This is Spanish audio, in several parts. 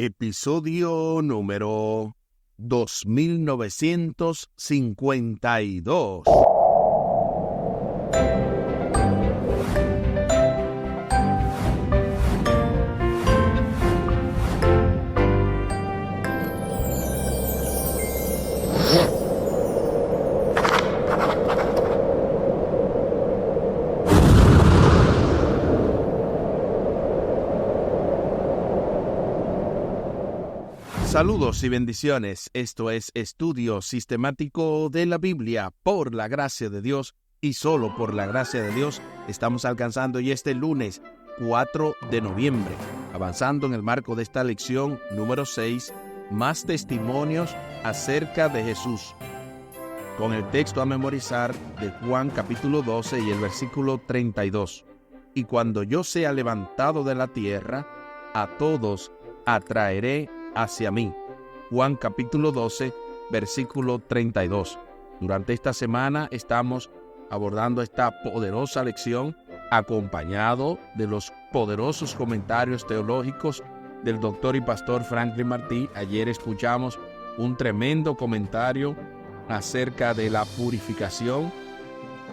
Episodio número 2952. Saludos y bendiciones. Esto es Estudio Sistemático de la Biblia. Por la gracia de Dios y solo por la gracia de Dios estamos alcanzando y este lunes 4 de noviembre, avanzando en el marco de esta lección número 6, más testimonios acerca de Jesús, con el texto a memorizar de Juan capítulo 12 y el versículo 32. Y cuando yo sea levantado de la tierra, a todos atraeré hacia mí. Juan capítulo 12, versículo 32. Durante esta semana estamos abordando esta poderosa lección acompañado de los poderosos comentarios teológicos del doctor y pastor Franklin Martí. Ayer escuchamos un tremendo comentario acerca de la purificación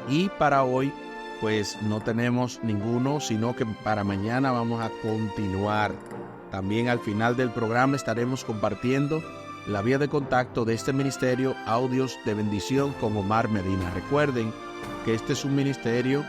y para hoy pues no tenemos ninguno, sino que para mañana vamos a continuar. También al final del programa estaremos compartiendo la vía de contacto de este ministerio, Audios de Bendición con Omar Medina. Recuerden que este es un ministerio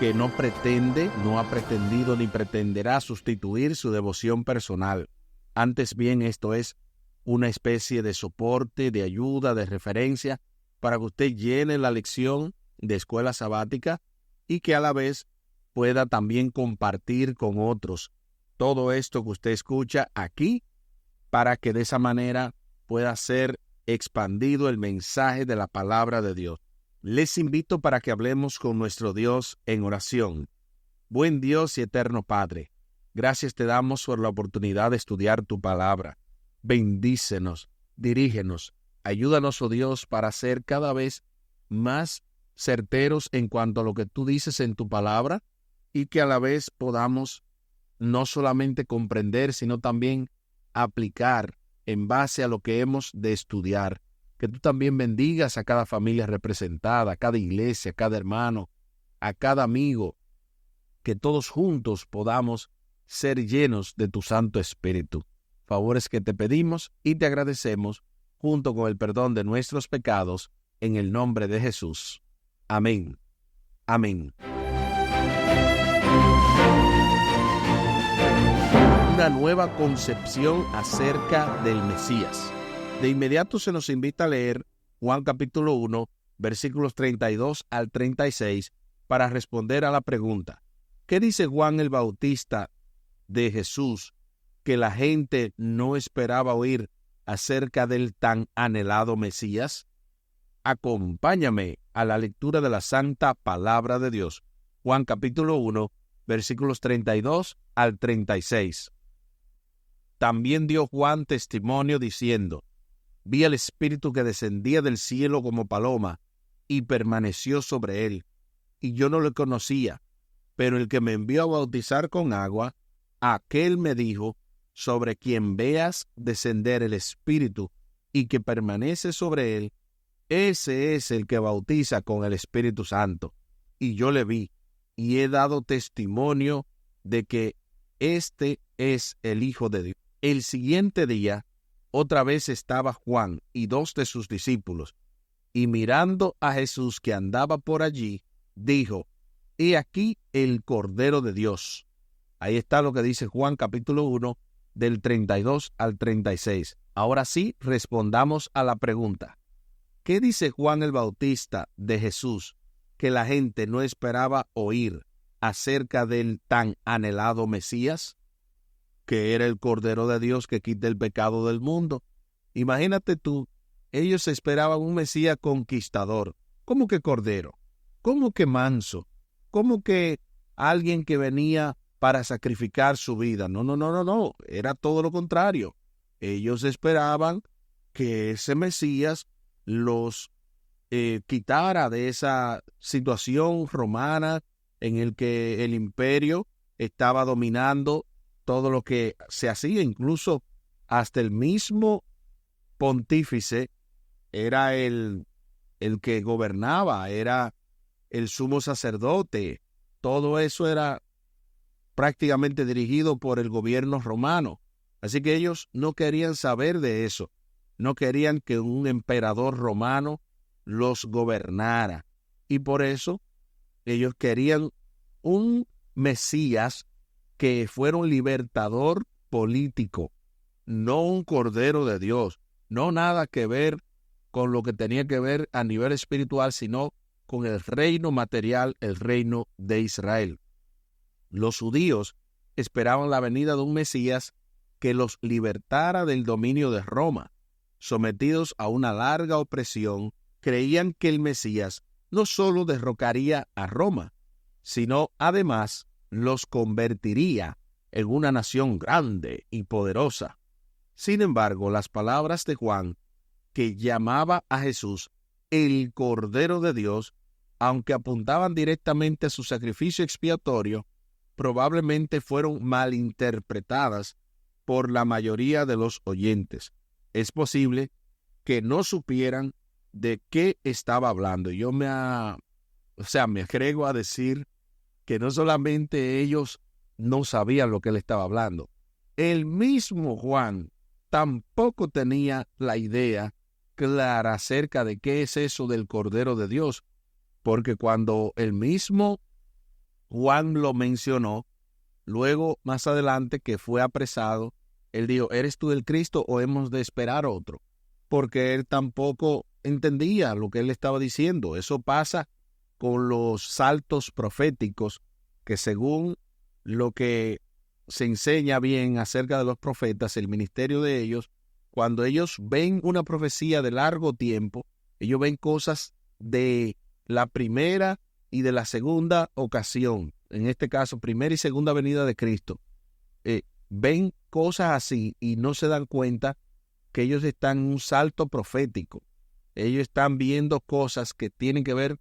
que no pretende, no ha pretendido ni pretenderá sustituir su devoción personal. Antes bien, esto es una especie de soporte, de ayuda, de referencia para que usted llene la lección de escuela sabática y que a la vez pueda también compartir con otros todo esto que usted escucha aquí, para que de esa manera pueda ser expandido el mensaje de la palabra de Dios. Les invito para que hablemos con nuestro Dios en oración. Buen Dios y eterno Padre, gracias te damos por la oportunidad de estudiar tu palabra. Bendícenos, dirígenos, ayúdanos, oh Dios, para ser cada vez más certeros en cuanto a lo que tú dices en tu palabra y que a la vez podamos no solamente comprender, sino también aplicar en base a lo que hemos de estudiar. Que tú también bendigas a cada familia representada, a cada iglesia, a cada hermano, a cada amigo, que todos juntos podamos ser llenos de tu Santo Espíritu. Favores que te pedimos y te agradecemos, junto con el perdón de nuestros pecados, en el nombre de Jesús. Amén. Amén. Una nueva concepción acerca del Mesías. De inmediato se nos invita a leer Juan capítulo 1, versículos 32 al 36, para responder a la pregunta: ¿qué dice Juan el Bautista de Jesús que la gente no esperaba oír acerca del tan anhelado Mesías? Acompáñame a la lectura de la Santa Palabra de Dios. Juan capítulo 1, versículos 32 al 36. También dio Juan testimonio diciendo: vi al Espíritu que descendía del cielo como paloma y permaneció sobre él, y yo no le conocía, pero el que me envió a bautizar con agua, aquel me dijo: sobre quien veas descender el Espíritu y que permanece sobre él, ese es el que bautiza con el Espíritu Santo. Y yo le vi, y he dado testimonio de que este es el Hijo de Dios. El siguiente día, otra vez estaba Juan y dos de sus discípulos, y mirando a Jesús que andaba por allí, dijo: he aquí el Cordero de Dios. Ahí está lo que dice Juan capítulo 1, del 32 al 36. Ahora sí, respondamos a la pregunta: ¿qué dice Juan el Bautista de Jesús que la gente no esperaba oír acerca del tan anhelado Mesías? Que era el Cordero de Dios que quita el pecado del mundo. Imagínate tú, ellos esperaban un Mesías conquistador. ¿Cómo que Cordero? ¿Cómo que manso? ¿Cómo que alguien que venía para sacrificar su vida? No. Era todo lo contrario. Ellos esperaban que ese Mesías los quitara de esa situación romana en el que el imperio estaba dominando todo lo que se hacía, incluso hasta el mismo pontífice era el que gobernaba, era el sumo sacerdote. Todo eso era prácticamente dirigido por el gobierno romano. Así que ellos no querían saber de eso. No querían que un emperador romano los gobernara. Y por eso ellos querían un Mesías que fuera un libertador político, no un cordero de Dios, no nada que ver con lo que tenía que ver a nivel espiritual, sino con el reino material, el reino de Israel. Los judíos esperaban la venida de un Mesías que los libertara del dominio de Roma. Sometidos a una larga opresión, creían que el Mesías no solo derrocaría a Roma, sino además los convertiría en una nación grande y poderosa. Sin embargo, las palabras de Juan, que llamaba a Jesús el Cordero de Dios, aunque apuntaban directamente a su sacrificio expiatorio, probablemente fueron malinterpretadas por la mayoría de los oyentes. Es posible que no supieran de qué estaba hablando. Yo me agrego a decir que no solamente ellos no sabían lo que él estaba hablando, el mismo Juan tampoco tenía la idea clara acerca de qué es eso del Cordero de Dios, porque cuando el mismo Juan lo mencionó, luego más adelante que fue apresado, él dijo, ¿eres tú el Cristo o hemos de esperar otro? Porque él tampoco entendía lo que él estaba diciendo. Eso pasa con los saltos proféticos, que según lo que se enseña bien acerca de los profetas, el ministerio de ellos, cuando ellos ven una profecía de largo tiempo, ellos ven cosas de la primera y de la segunda ocasión, en este caso, primera y segunda venida de Cristo. Ven cosas así y no se dan cuenta que ellos están en un salto profético. Ellos están viendo cosas que tienen que ver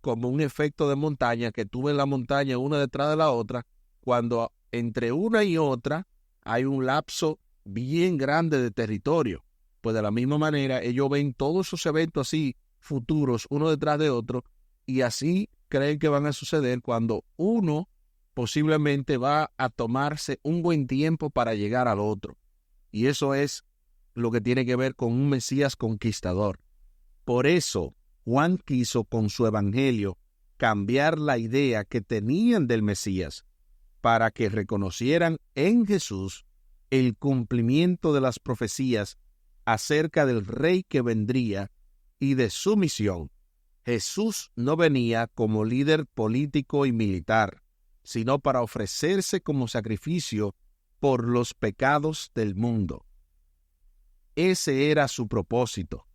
como un efecto de montaña, que tú ves la montaña una detrás de la otra, cuando entre una y otra hay un lapso bien grande de territorio. Pues de la misma manera, ellos ven todos esos eventos así, futuros, uno detrás de otro, y así creen que van a suceder cuando uno posiblemente va a tomarse un buen tiempo para llegar al otro. Y eso es lo que tiene que ver con un Mesías conquistador. Por eso, Juan quiso con su evangelio cambiar la idea que tenían del Mesías para que reconocieran en Jesús el cumplimiento de las profecías acerca del rey que vendría y de su misión. Jesús no venía como líder político y militar, sino para ofrecerse como sacrificio por los pecados del mundo. Ese era su propósito.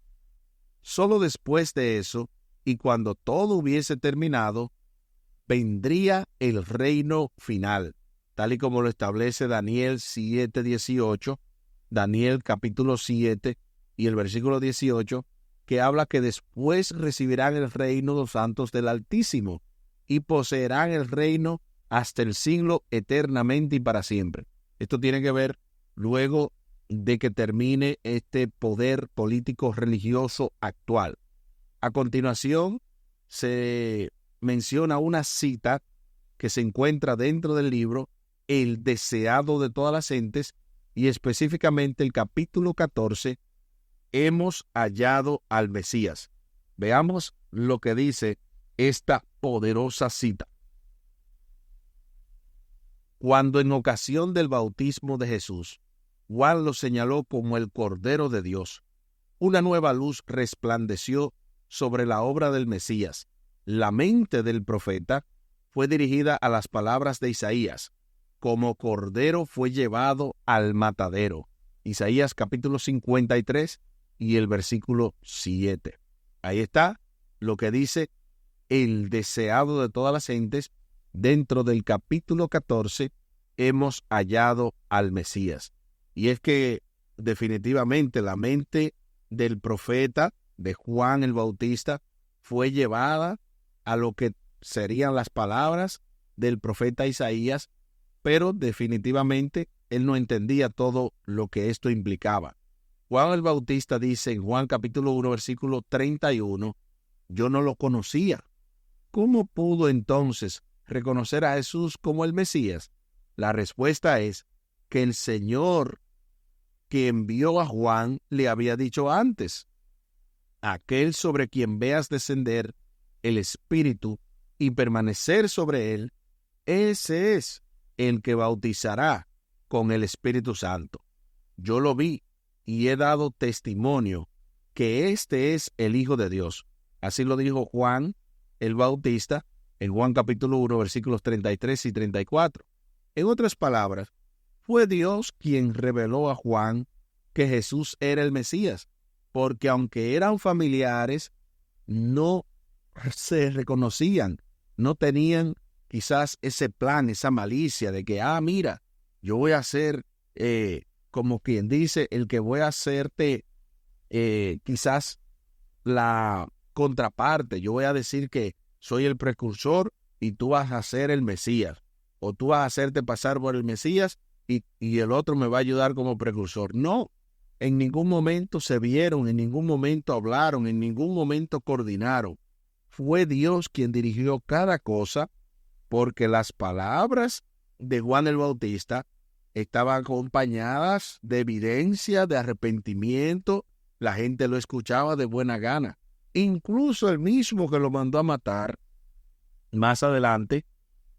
Solo después de eso, y cuando todo hubiese terminado, vendría el reino final, tal y como lo establece Daniel 7:18, Daniel capítulo 7 y el versículo 18, que habla que después recibirán el reino los santos del Altísimo y poseerán el reino hasta el siglo eternamente y para siempre. Esto tiene que ver luego de que termine este poder político religioso actual. A continuación se menciona una cita que se encuentra dentro del libro El deseado de todas las gentes, y específicamente el capítulo 14, hemos hallado al Mesías. Veamos lo que dice esta poderosa cita. Cuando en ocasión del bautismo de Jesús, Juan lo señaló como el Cordero de Dios, una nueva luz resplandeció sobre la obra del Mesías. La mente del profeta fue dirigida a las palabras de Isaías, como cordero fue llevado al matadero. Isaías capítulo 53 y el versículo 7. Ahí está lo que dice el deseado de todas las gentes. Dentro del capítulo 14 hemos hallado al Mesías. Y es que definitivamente la mente del profeta, de Juan el Bautista, fue llevada a lo que serían las palabras del profeta Isaías, pero definitivamente él no entendía todo lo que esto implicaba. Juan el Bautista dice en Juan capítulo 1, versículo 31, yo no lo conocía. ¿Cómo pudo entonces reconocer a Jesús como el Mesías? La respuesta es que el Señor que envió a Juan le había dicho antes, aquel sobre quien veas descender el Espíritu y permanecer sobre él, ese es el que bautizará con el Espíritu Santo. Yo lo vi y he dado testimonio que este es el Hijo de Dios. Así lo dijo Juan el Bautista en Juan capítulo 1, versículos 33 y 34. En otras palabras, fue Dios quien reveló a Juan que Jesús era el Mesías, porque aunque eran familiares, no se reconocían, no tenían quizás ese plan, esa malicia de que, mira, yo voy a ser, como quien dice, el que voy a hacerte quizás la contraparte. Yo voy a decir que soy el precursor y tú vas a ser el Mesías, o tú vas a hacerte pasar por el Mesías y el otro me va a ayudar como precursor. No, en ningún momento se vieron, en ningún momento hablaron, en ningún momento coordinaron. Fue Dios quien dirigió cada cosa, porque las palabras de Juan el Bautista estaban acompañadas de evidencia, de arrepentimiento. La gente lo escuchaba de buena gana. Incluso el mismo que lo mandó a matar, más adelante,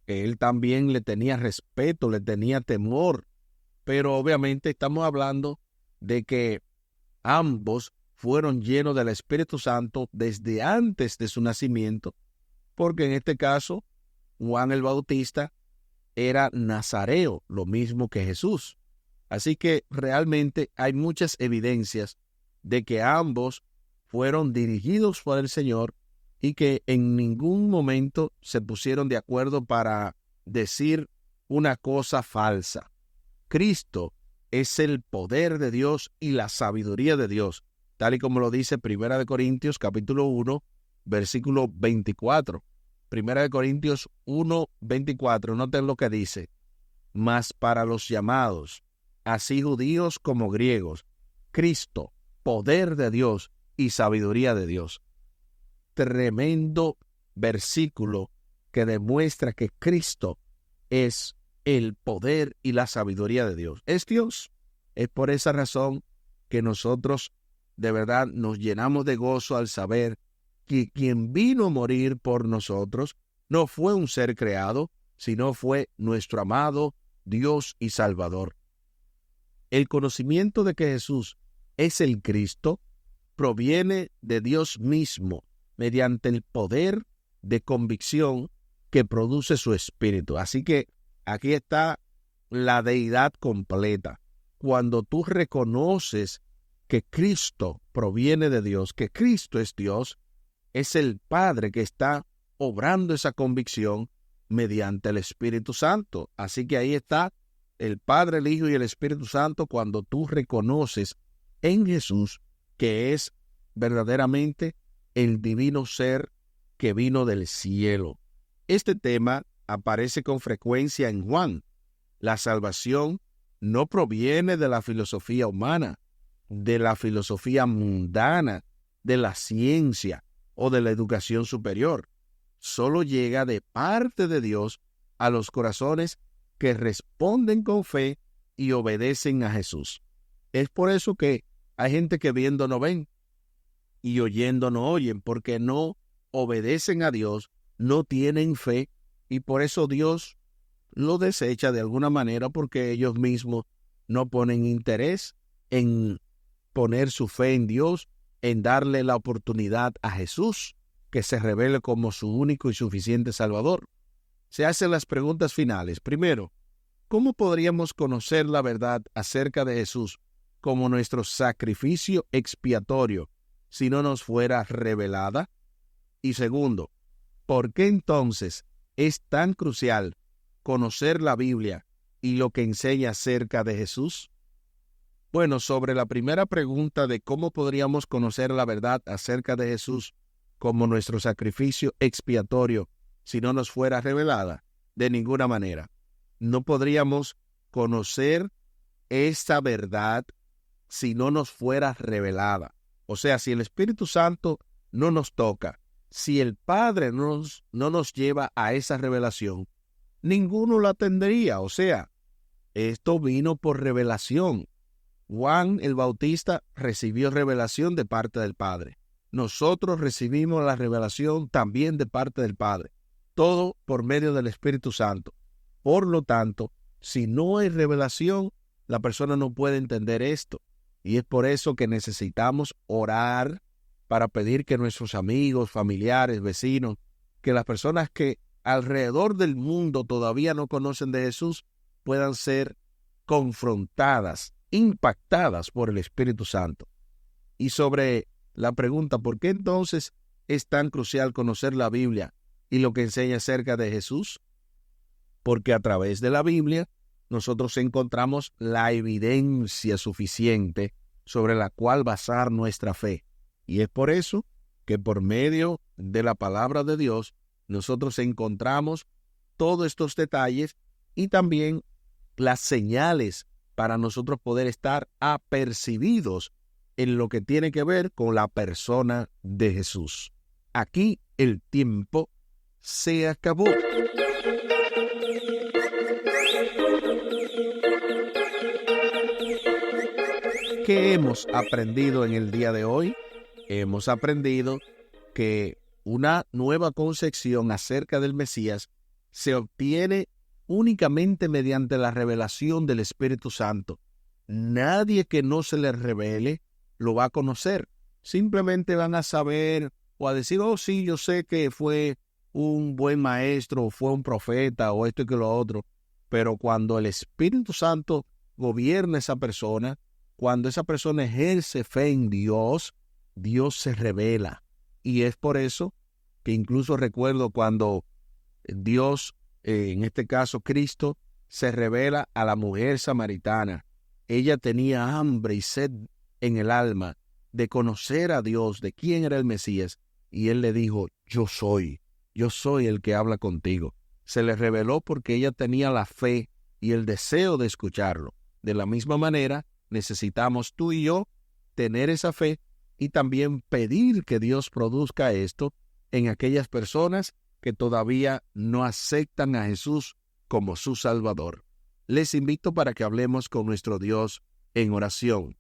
él también le tenía respeto, le tenía temor. Pero obviamente estamos hablando de que ambos fueron llenos del Espíritu Santo desde antes de su nacimiento, porque en este caso Juan el Bautista era nazareo, lo mismo que Jesús. Así que realmente hay muchas evidencias de que ambos fueron dirigidos por el Señor y que en ningún momento se pusieron de acuerdo para decir una cosa falsa. Cristo es el poder de Dios y la sabiduría de Dios, tal y como lo dice 1 Corintios capítulo 1, versículo 24. 1 Corintios 1, 24, noten lo que dice. Mas para los llamados, así judíos como griegos, Cristo, poder de Dios y sabiduría de Dios. Tremendo versículo que demuestra que Cristo es el poder y la sabiduría de Dios. Es Dios. Es por esa razón que nosotros de verdad nos llenamos de gozo al saber que quien vino a morir por nosotros no fue un ser creado, sino fue nuestro amado Dios y Salvador. El conocimiento de que Jesús es el Cristo proviene de Dios mismo mediante el poder de convicción que produce su Espíritu. Así que aquí está la deidad completa. Cuando tú reconoces que Cristo proviene de Dios, que Cristo es Dios, es el Padre que está obrando esa convicción mediante el Espíritu Santo. Así que ahí está el Padre, el Hijo y el Espíritu Santo cuando tú reconoces en Jesús que es verdaderamente el divino ser que vino del cielo. Este tema aparece con frecuencia en Juan. La salvación no proviene de la filosofía humana, de la filosofía mundana, de la ciencia o de la educación superior. Solo llega de parte de Dios a los corazones que responden con fe y obedecen a Jesús. Es por eso que hay gente que viendo no ven y oyendo no oyen, porque no obedecen a Dios, no tienen fe, y por eso Dios lo desecha de alguna manera, porque ellos mismos no ponen interés en poner su fe en Dios, en darle la oportunidad a Jesús, que se revele como su único y suficiente Salvador. Se hacen las preguntas finales. Primero, ¿cómo podríamos conocer la verdad acerca de Jesús como nuestro sacrificio expiatorio si no nos fuera revelada? Y segundo, ¿por qué entonces es tan crucial conocer la Biblia y lo que enseña acerca de Jesús? Bueno, sobre la primera pregunta de cómo podríamos conocer la verdad acerca de Jesús como nuestro sacrificio expiatorio si no nos fuera revelada, de ninguna manera. No podríamos conocer esa verdad si no nos fuera revelada. O sea, si el Espíritu Santo no nos toca, si el Padre no nos lleva a esa revelación, ninguno la tendría. O sea, esto vino por revelación. Juan el Bautista recibió revelación de parte del Padre. Nosotros recibimos la revelación también de parte del Padre. Todo por medio del Espíritu Santo. Por lo tanto, si no hay revelación, la persona no puede entender esto. Y es por eso que necesitamos orar para pedir que nuestros amigos, familiares, vecinos, que las personas que alrededor del mundo todavía no conocen de Jesús puedan ser confrontadas, impactadas por el Espíritu Santo. Y sobre la pregunta, ¿por qué entonces es tan crucial conocer la Biblia y lo que enseña acerca de Jesús? Porque a través de la Biblia nosotros encontramos la evidencia suficiente sobre la cual basar nuestra fe. Y es por eso que por medio de la palabra de Dios nosotros encontramos todos estos detalles y también las señales para nosotros poder estar apercibidos en lo que tiene que ver con la persona de Jesús. Aquí el tiempo se acabó. ¿Qué hemos aprendido en el día de hoy? Hemos aprendido que una nueva concepción acerca del Mesías se obtiene únicamente mediante la revelación del Espíritu Santo. Nadie que no se le revele lo va a conocer. Simplemente van a saber o a decir, oh sí, yo sé que fue un buen maestro, o fue un profeta, o esto y que lo otro. Pero cuando el Espíritu Santo gobierna a esa persona, cuando esa persona ejerce fe en Dios, Dios se revela. Y es por eso que incluso recuerdo cuando Dios, en este caso Cristo, se revela a la mujer samaritana. Ella tenía hambre y sed en el alma de conocer a Dios, de quién era el Mesías. Y Él le dijo, yo soy el que habla contigo. Se le reveló porque ella tenía la fe y el deseo de escucharlo. De la misma manera, necesitamos tú y yo tener esa fe y también pedir que Dios produzca esto en aquellas personas que todavía no aceptan a Jesús como su Salvador. Les invito para que hablemos con nuestro Dios en oración.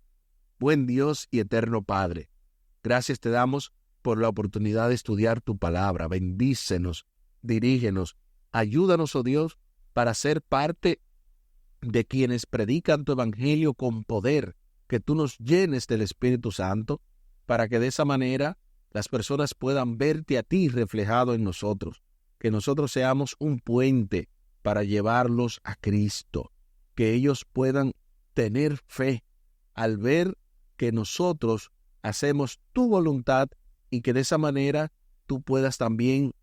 Buen Dios y eterno Padre, gracias te damos por la oportunidad de estudiar tu palabra. Bendícenos, dirígenos, ayúdanos, oh Dios, para ser parte de quienes predican tu evangelio con poder, que tú nos llenes del Espíritu Santo, para que de esa manera las personas puedan verte a ti reflejado en nosotros, que nosotros seamos un puente para llevarlos a Cristo, que ellos puedan tener fe al ver que nosotros hacemos tu voluntad y que de esa manera tú puedas también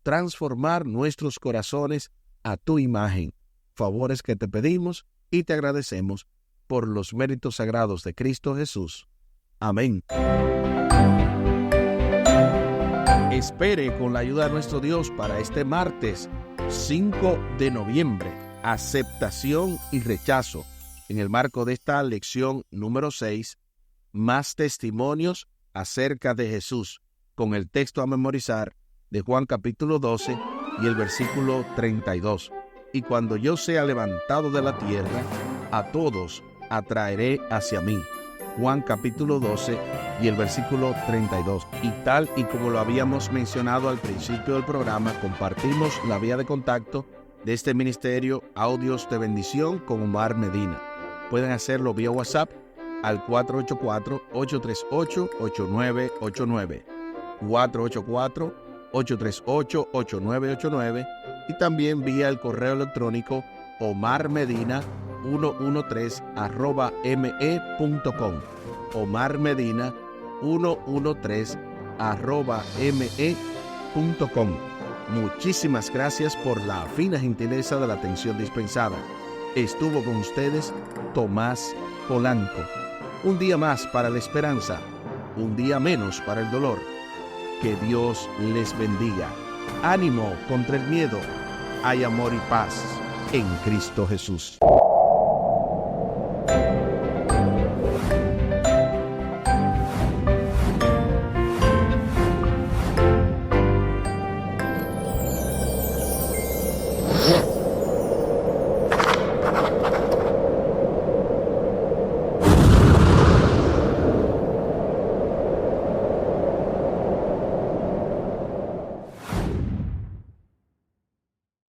transformar nuestros corazones a tu imagen. Favores que te pedimos y te agradecemos por los méritos sagrados de Cristo Jesús. Amén. Espere con la ayuda de nuestro Dios para este martes 5 de noviembre, aceptación y rechazo, en el marco de esta lección número 6, más testimonios acerca de Jesús, con el texto a memorizar de Juan capítulo 12 y el versículo 32. Y cuando yo sea levantado de la tierra, a todos atraeré hacia mí. Juan capítulo 12 y el versículo 32. Y tal y como lo habíamos mencionado al principio del programa, compartimos la vía de contacto de este ministerio Audios de Bendición con Omar Medina. Pueden hacerlo vía WhatsApp al 484-838-8989. 484-838-8989 y también vía el correo electrónico omarmedina113@me.com. omarmedina113@me.com. Muchísimas gracias por la fina gentileza de la atención dispensada. Estuvo con ustedes Tomás Polanco. Un día más para la esperanza, un día menos para el dolor. Que Dios les bendiga. Ánimo contra el miedo. Hay amor y paz en Cristo Jesús.